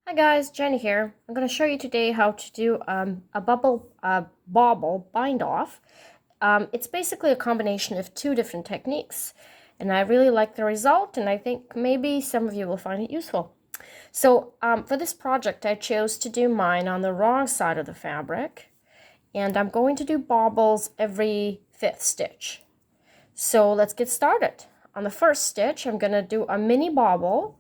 Hi guys, Jenny here. I'm going to show you today how to do a bobble bind off. It's basically a combination of two different techniques, and I really like the result, and I think maybe some of you will find it useful. So for this project, I chose to do mine on the wrong side of the fabric, and I'm going to do bobbles every 5th stitch. So let's get started. On the first stitch, I'm going to do a mini bobble,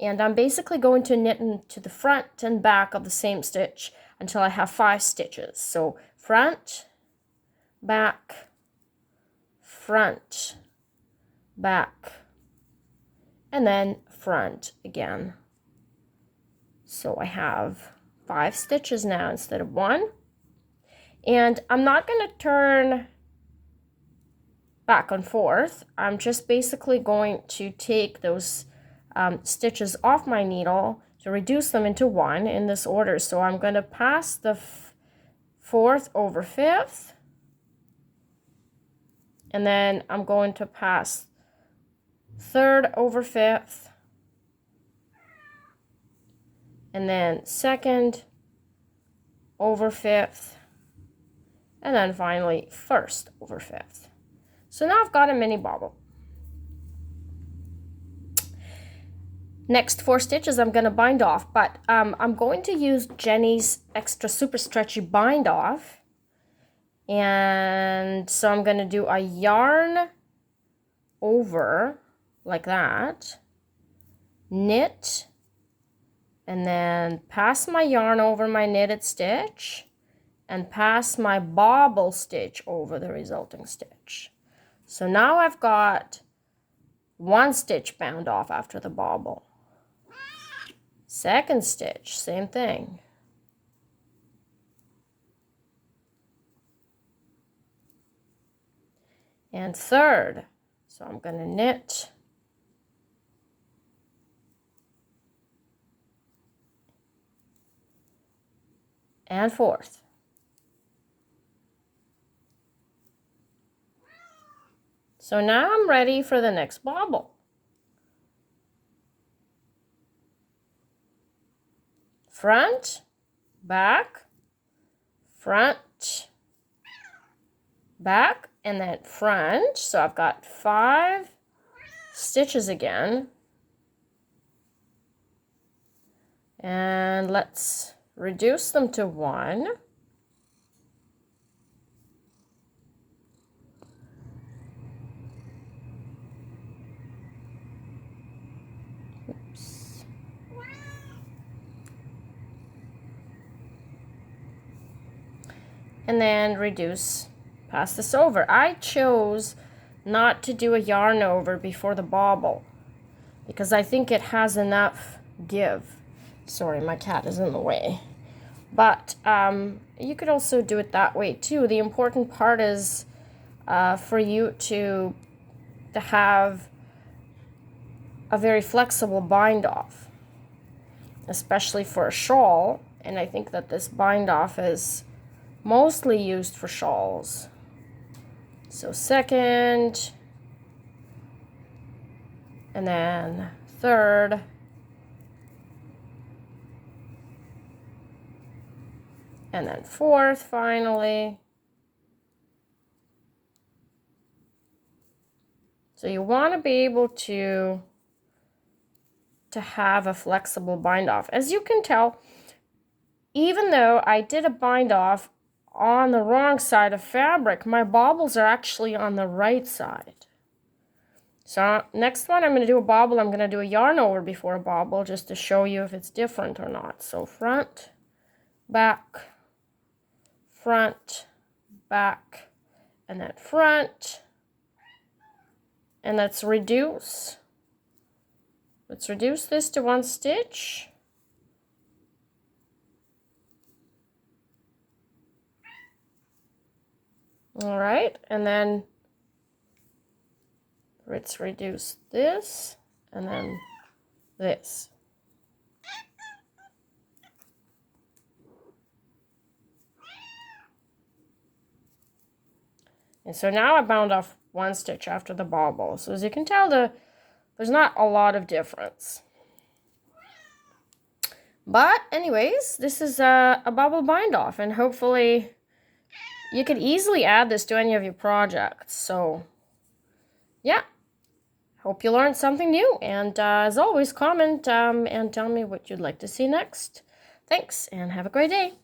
and I'm basically going to knit into the front and back of the same stitch until I have 5 stitches. So front, back, front, back, and then front again. So I have 5 stitches now instead of 1. And I'm not going to turn back and forth. I'm just basically going to take those stitches off my needle to reduce them into 1 in this order. So I'm going to pass the 4th over 5th, and then I'm going to pass 3rd over 5th, and then 2nd over 5th, and then finally 1st over 5th. So now I've got a mini bobble. Next 4 stitches I'm going to bind off, but I'm going to use Jenny's extra super stretchy bind off. And so I'm going to do a yarn over like that, knit, and then pass my yarn over my knitted stitch and pass my bobble stitch over the resulting stitch. So now I've got 1 stitch bound off after the bobble. 2nd stitch, same thing. And 3rd, so I'm going to knit and 4th. So now I'm ready for the next bobble. Front, back, front, back, and then front. So I've got 5 stitches again. And let's reduce them to 1. Oops. And then reduce, pass this over. I chose not to do a yarn over before the bobble because I think it has enough give. Sorry, my cat is in the way. But you could also do it that way too. The important part is for you to have a very flexible bind off, especially for a shawl. And I think that this bind off is mostly used for shawls. So 2nd, and then 3rd, and then 4th finally. So you want to be able to have a flexible bind off. As you can tell, even though I did a bind off on the wrong side of fabric, my bobbles are actually on the right side. So next one, I'm going to do a bobble. I'm going to do a yarn over before a bobble just to show you if it's different or not. So front, back, and then front. And let's reduce. Let's reduce this to 1 stitch. All right, and then let's reduce this and then this. And so now I bound off 1 stitch after the bobble. So as you can tell, there's not a lot of difference. But anyways, this is a bubble bind off, and hopefully you can easily add this to any of your projects. So yeah, hope you learned something new, and as always, comment and tell me what you'd like to see next. Thanks, and have a great day.